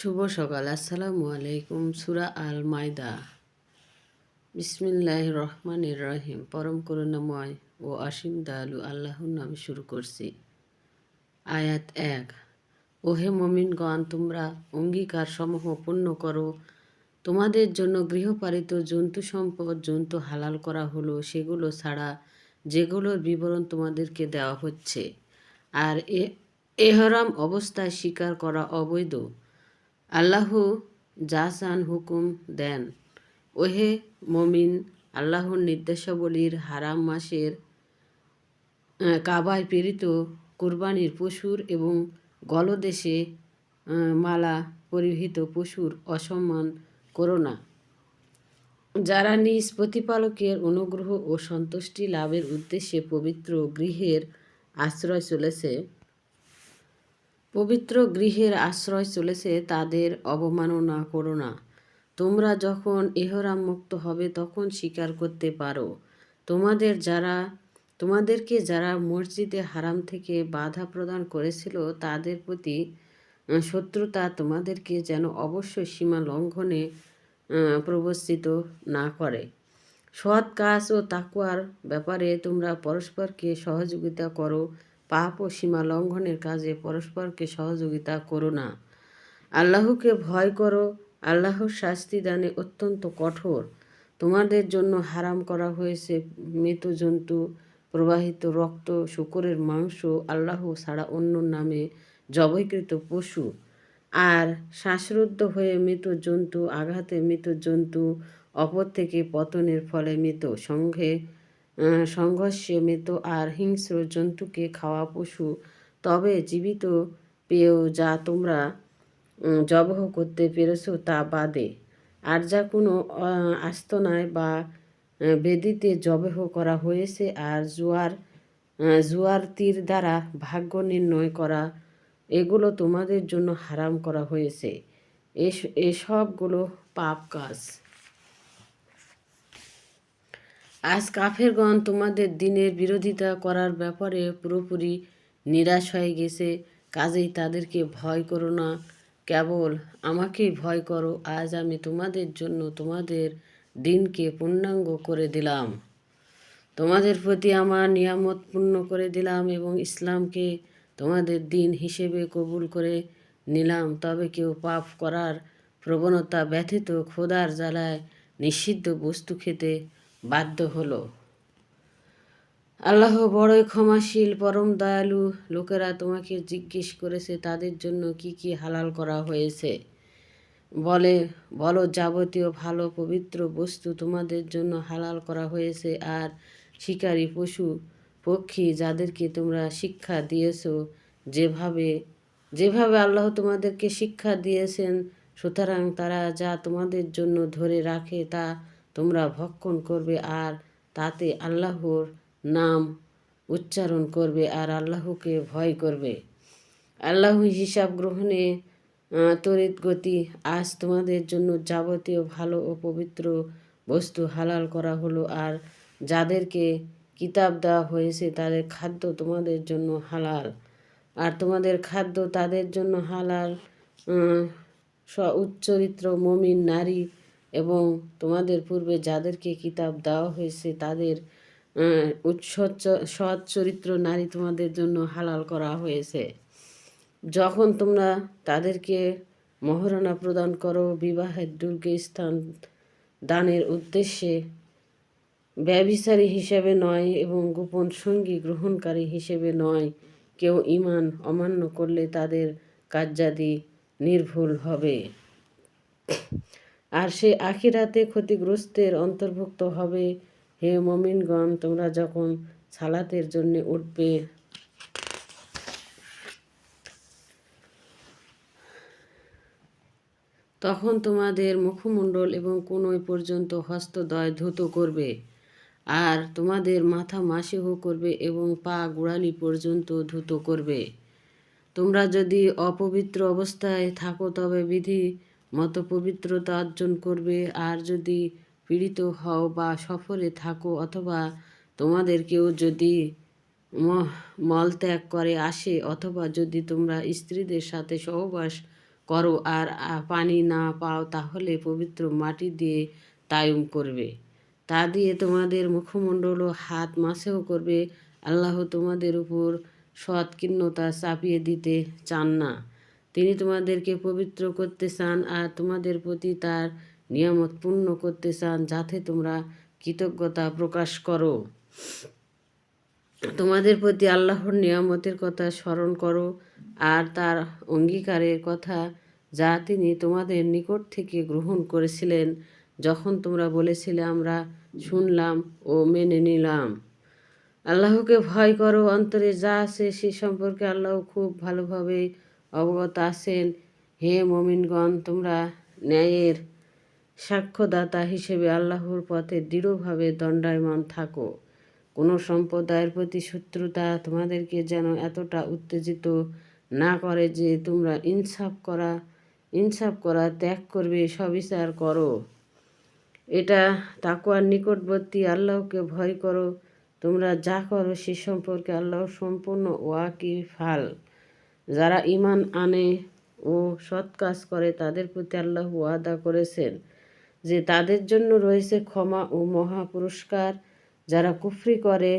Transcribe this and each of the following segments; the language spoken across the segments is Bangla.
শুভ সকাল। আসসালামু আলাইকুম। সূরা আল মাইদা। বিসমিল্লাহির রহমানির রহিম। পরম করুণাময় ও অসীম দয়ালু আল্লাহর নামে শুরু করছি। আয়াত 1। ওহে মুমিনগণ, তোমরা অঙ্গীকার সমূহ পূর্ণ করো। তোমাদের জন্য গৃহপালিত জন্তু সম্পদ জন্তু হালাল করা হলো সেগুলো ছাড়া যেগুলোর বিবরণ তোমাদেরকে দেওয়া হচ্ছে। আর এহরাম অবস্থায় শিকার করা অবৈধ। আল্লাহ যা চান হুকুম দেন। ওহে মমিন, আল্লাহর নির্দেশাবলীর হারাম মাসের কাবায় প্রেরিত কুরবানির পশুর এবং গলদেশে মালা পরিহিত পশুর অসম্মান করো না। যারা নিজ প্রতিপালকের অনুগ্রহ ও সন্তুষ্টি লাভের উদ্দেশ্যে পবিত্র গৃহের আশ্রয় চলেছে তাদের অবমাননা করো না। তোমরা যখন ইহরাম মুক্ত হবে তখন স্বীকার করতে পারো। তোমাদেরকে যারা মসজিদে হারাম থেকে বাধা প্রদান করেছিল তাদের প্রতি শত্রুতা তোমাদেরকে যেন অবশ্যই সীমা লঙ্ঘনে প্রবর্তিত না করে। সৎ কাজ ও তাকওয়ার ব্যাপারে তোমরা পরস্পরকে সহযোগিতা করো। পাপ ও সীমা লঙ্ঘনের কাজে পরস্পরকে সহযোগিতা করো না। আল্লাহকে ভয় করো। আল্লাহর শাস্তি দানে অত্যন্ত কঠোর। তোমাদের জন্য হারাম করা হয়েছে মৃত জন্তু, প্রবাহিত রক্ত, শূকরের মাংস, আল্লাহ ছাড়া অন্য নামে জবাইকৃত পশু, আর শ্বাসরুদ্ধ হয়ে মৃত জন্তু, আঘাতে মৃত জন্তু, অপর থেকে পতনের ফলে মৃত, সংঘর্ষে মৃত আর হিংস্র জন্তুকে খাওয়া পশু। তবে জীবিত পেয়েও যা তোমরা জবহ করতে পেরেছ তা বাদে আর যা কোনো আস্তনায় বা বেদিতে জবহ করা হয়েছে আর জুয়ার তীর দ্বারা ভাগ্য নির্ণয় করা, এগুলো তোমাদের জন্য হারাম করা হয়েছে। এসবগুলো পাপ কাজ। আজ কাফেরগণ তোমাদের দিনের বিরোধিতা করার ব্যাপারে পুরোপুরি নিরাশ হয়ে গেছে। কাজেই তাদেরকে ভয় করো না, কেবল আমাকেই ভয় করো। আজ আমি তোমাদের জন্য তোমাদের দিনকে পূর্ণাঙ্গ করে দিলাম, তোমাদের প্রতি আমার নিয়ামত পূর্ণ করে দিলাম এবং ইসলামকে তোমাদের দিন হিসেবে কবুল করে নিলাম। তবে কেউ পাপ করার প্রবণতা ব্যথিত খোদার জ্বালায় নিষিদ্ধ বস্তু খেতে বাধ্য হলো। আল্লাহ বড়ই ক্ষমাশীল, পরম দয়ালু। লোকেরা তোমাকে জিজ্ঞেস করেছে তাদের জন্য কি কি হালাল করা হয়েছে। বলো, যাবতীয় ভালো পবিত্র বস্তু তোমাদের জন্য হালাল করা হয়েছে, আর শিকারী পশু পক্ষী যাদেরকে তোমরা শিক্ষা দিয়েছ, যেভাবে আল্লাহ তোমাদেরকে শিক্ষা দিয়েছেন, সুতরাং তারা যা তোমাদের জন্য ধরে রাখে তা তোমরা ভক্ষণ করবে আর তাতে আল্লাহর নাম উচ্চারণ করবে আর আল্লাহকে ভয় করবে। আল্লাহ হিসাব গ্রহণে তড়িৎ গতি। আজ তোমাদের জন্য যাবতীয় ভালো ও পবিত্র বস্তু হালাল করা হলো, আর যাদেরকে কিতাব দেওয়া হয়েছে তাদের খাদ্য তোমাদের জন্য হালাল, আর তোমাদের খাদ্য তাদের জন্য হালাল। উচ্চরিত্র মুমিন নারী এবং তোমাদের পূর্বে যাদেরকে কিতাব দেওয়া হয়েছে তাদের সৎ চরিত্র নারী তোমাদের জন্য হালাল করা হয়েছে। যখন তোমরা তাদেরকে মহারণা প্রদান করো, বিবাহের দুর্গে স্থান দানের উদ্দেশ্যে ব্যভিচারী হিসেবে নয় এবং গোপন সঙ্গী গ্রহণকারী হিসেবে নয়, কেউ ঈমান অমান্য করলে তাদের কার্যাদি নির্ভুল হবে, আর সে আখিরাতে ক্ষতিগ্রস্তের অন্তর্ভুক্ত হবে। হে মুমিনগণ, তোমরা যখন সালাতের জন্য উঠবে তখন তোমাদের মুখমণ্ডল এবং কনুই পর্যন্ত হস্তদ্বয় ধৌত করবে, আর তোমাদের মাথা মাসিহ করবে এবং পা গোড়ালি পর্যন্ত ধৌত করবে। তোমরা যদি অপবিত্র অবস্থায় থাকো তবে বিধি মতো পবিত্রতা অর্জন করবে, আর যদি পীড়িত হও বা সফরে থাকো অথবা তোমাদের কেউ যদি মলত্যাগ করে আসে, অথবা যদি তোমরা স্ত্রীদের সাথে সহবাস করো, আর পানি না পাও তাহলে পবিত্র মাটি দিয়ে তায়াম্মুম করবে। তা দিয়ে তোমাদের মুখমণ্ডল ও হাত মাসেও করবে। আল্লাহ তোমাদের উপর সৎকীর্ণতা চাপিয়ে দিতে চান না। তিনি তোমাদেরকে পবিত্র করতে চান আর তোমাদের প্রতি তার নিয়ামত পূর্ণ করতে চান, যাতে তোমরা কৃতজ্ঞতা প্রকাশ করো। তোমাদের প্রতি আল্লাহর নিয়ামতের কথা স্মরণ করো আর তার অঙ্গীকারের কথা, যা তিনি তোমাদের নিকট থেকে গ্রহণ করেছিলেন, যখন তোমরা বলেছিলে, আমরা শুনলাম ও মেনে নিলাম। আল্লাহকে ভয় করো। অন্তরে যা আছে সে সম্পর্কে আল্লাহ খুব ভালোভাবে অবগত আছেন। হে মুমিনগণ, তোমরা ন্যায়ের সাক্ষ্যদাতা হিসেবে আল্লাহর পথে দৃঢ়ভাবে দণ্ডায়মান থাকো। কোনো সম্প্রদায়ের প্রতি শত্রুতা তোমাদেরকে যেন এতটা উত্তেজিত না করে যে তোমরা ইনসাফ করা ত্যাগ করবে। সবিচার করো। এটা তাকওয়ার নিকটবর্তী। আল্লাহকে ভয় করো। তোমরা যা করো সে সম্পর্কে আল্লাহ সম্পূর্ণ ওয়াকিফাল। যারা ঈমান আনে ও সৎ কাজ করে তাদের প্রতি আল্লাহ ওয়াদা করেছেন যে তাদের জন্য রয়েছে ক্ষমা ও মহা পুরস্কার। যারা কুফরি করে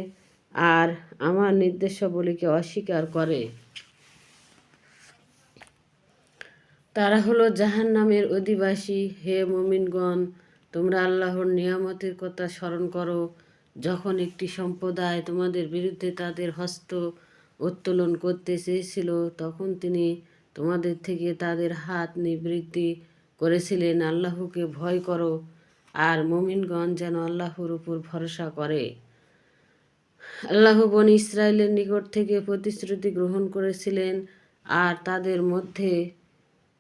আর আমার নির্দেশাবলীকে অস্বীকার করে তারা হলো জাহান্নামের অধিবাসী। হে মুমিনগণ, তোমরা আল্লাহর নিয়ামতের কথা স্মরণ করো। যখন একটি সম্প্রদায় তোমাদের বিরুদ্ধে তাদের হস্ত উত্তোলন করতে চেয়েছিল, তখন তিনি তোমাদের থেকে তাদের হাত নিবৃত্তি করেছিলেন। আল্লাহকে ভয় করো আর মুমিনগণ যেন আল্লাহর উপর ভরসা করে। আল্লাহ বনী ইসরায়েলের নিকট থেকে প্রতিশ্রুতি গ্রহণ করেছিলেন আর তাদের মধ্যে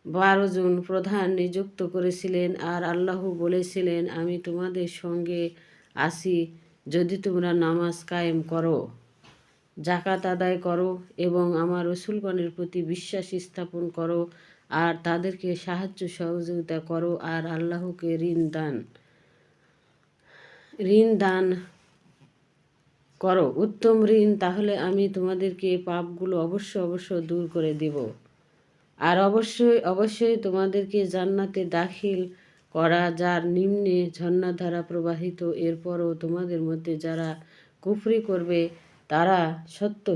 12 জন প্রধান নিযুক্ত করেছিলেন। আর আল্লাহ বলেছিলেন, আমি তোমাদের সঙ্গে আছি যদি তোমরা নামাজ কায়েম করো, যাকাত আদায় করো এবং আমার রাসূলগণের প্রতি বিশ্বাস স্থাপন করো আর তাদেরকে সাহায্য সহযোগিতা করো আর আল্লাহকে ঋণ দান করো উত্তম ঋণ। তাহলে আমি তোমাদেরকে পাপগুলো অবশ্য দূর করে দিব আর অবশ্যই তোমাদেরকে জান্নাতে দাখিল করা, যার নিম্নে ঝর্ণাধারা প্রবাহিত। এরপরও তোমাদের মধ্যে যারা কুফরি করবে তারা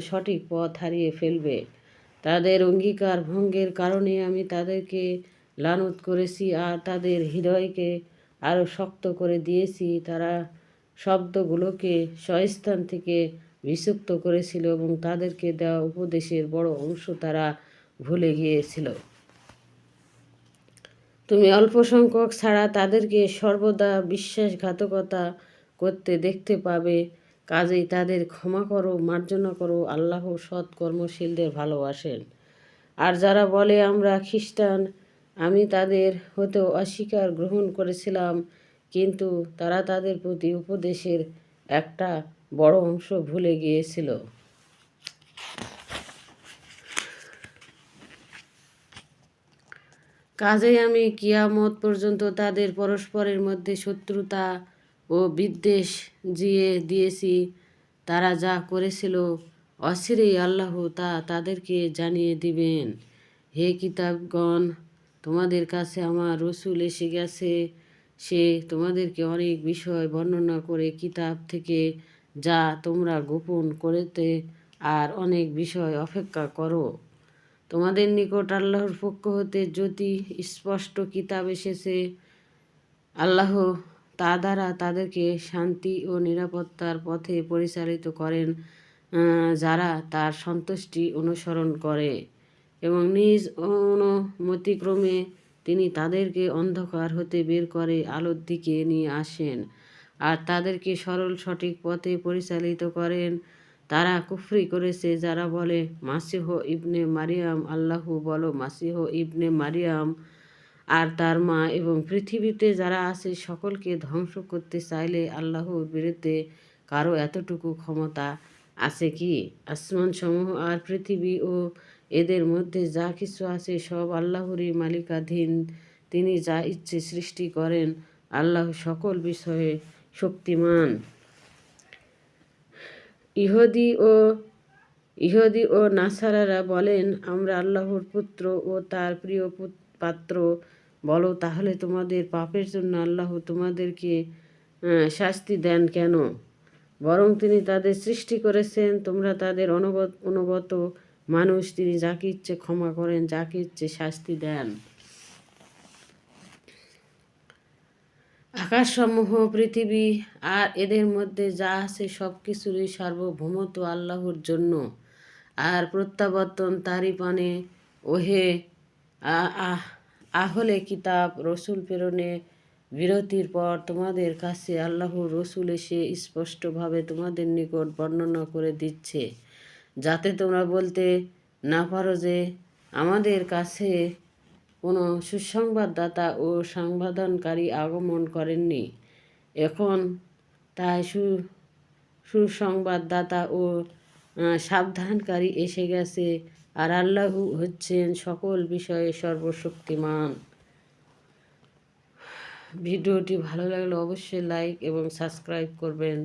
সঠিক পথ হারিয়ে ফেলবে। তাদের অঙ্গীকার ভঙ্গের কারণে আমি তাদেরকে লানত করেছি আর তাদের হৃদয়কে আরও শক্ত করে দিয়েছি। তারা শব্দগুলোকে স্বস্থান থেকে বিচ্যুত করেছিল এবং তাদেরকে দেওয়া উপদেশের বড় অংশ তারা ভুলে গিয়েছিল। তুমি অল্প সংখ্যক ছাড়া তাদেরকে সর্বদা বিশ্বাসঘাতকতা করতে দেখতে পাবে। কাজেই তাদের ক্ষমা করো, মার্জনা করো। আল্লাহ সৎ কর্মশীলদের ভালোবাসেন। আর যারা বলে আমরা খ্রিস্টান, আমি তাদের হতেও অস্বীকার গ্রহণ করেছিলাম, কিন্তু তারা তাদের প্রতি উপদেশের একটা বড় অংশ ভুলে গিয়েছিল। কাজেই আমি কিয়ামত পর্যন্ত তাদের পরস্পরের মধ্যে শত্রুতা ও বিদ্বেষ জিয়ে দিয়েছি। তারা যা করেছিল অচিরেই আল্লাহ তা তাদেরকে জানিয়ে দিবেন। হে কিতাবগণ, তোমাদের কাছে আমার রসূল এসে গেছে। সে তোমাদেরকে অনেক বিষয় বর্ণনা করে কিতাব থেকে, যা তোমরা গোপন করতে, আর অনেক বিষয় অপেক্ষা করো। তোমাদের নিকট আল্লাহর পক্ষ হতে জ্যোতি স্পষ্ট কিতাব এসেছে। আল্লাহ তা দ্বারা তাদেরকে শান্তি ও নিরাপত্তার পথে পরিচালিত করেন, যারা তার সন্তুষ্টি অনুসরণ করে, এবং নিজ অনুমতিক্রমে তিনি তাদেরকে অন্ধকার হতে বের করে আলোর দিকে নিয়ে আসেন আর তাদেরকে সরল সঠিক পথে পরিচালিত করেন। তারা কুফরি করেছে যারা বলে মাসিহ ইবনে মারিয়াম আল্লাহ। বলো, মাসিহ ইবনে মারিয়াম আর তার মা এবং পৃথিবীতে যারা আছে সকলকে ধ্বংস করতে চাইলে আল্লাহর বিরুদ্ধে কারো এতটুকু ক্ষমতা আছে কি? আসমান সমূহ আর পৃথিবী ও এদের মধ্যে যা কিছু আছে সব আল্লাহরই মালিকাধীন। তিনি যা ইচ্ছে সৃষ্টি করেন। আল্লাহ সকল বিষয়ে শক্তিমান। ইহুদি ও নাসারারা বলেন, আমরা আল্লাহর পুত্র ও তার পাত্র বলো, তাহলে তোমাদের পাপের জন্য আল্লাহ তোমাদেরকে শাস্তি দেন কেন? বরং তিনি তাদের সৃষ্টি করেছেন, তোমরা তাদের অনুগত মানুষ। তিনি যাকে ইচ্ছে ক্ষমা করেন, যাকে ইচ্ছে শাস্তি দেন। আকাশসমূহ, পৃথিবী আর এদের মধ্যে যা আছে সব কিছুরই সার্বভৌমত্ব আল্লাহর জন্য, আর প্রত্যাবর্তন তারই পানে। ওহে আহলে কিতাব, রসুল প্রেরণে বিরতির পর তোমাদের কাছে আল্লাহর রসুল এসে স্পষ্টভাবে তোমাদের নিকট বর্ণনা করে দিচ্ছে, যাতে তোমরা বলতে না পারো যে আমাদের কাছে কোনো সুসংবাদদাতা ও সংবাদনকারী আগমন করেননি। এখন তাই সুসংবাদদাতা ও সাবধানকারী এসে গেছে, আর আল্লাহ হচ্ছেন সকল বিষয়ে সর্বশক্তিমান। ভিডিওটি ভালো লাগলে অবশ্যই লাইক এবং সাবস্ক্রাইব করবেন।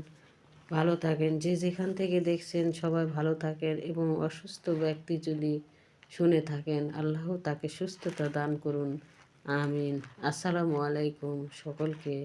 ভালো থাকেন, যে যেখান থেকে দেখছেন সবাই ভালো থাকেন, এবং অসুস্থ ব্যক্তি যদি শুনে থাকেন আল্লাহ তাকে সুস্থতা দান করুন। আমিন। আসসালামু আলাইকুম সকলকে।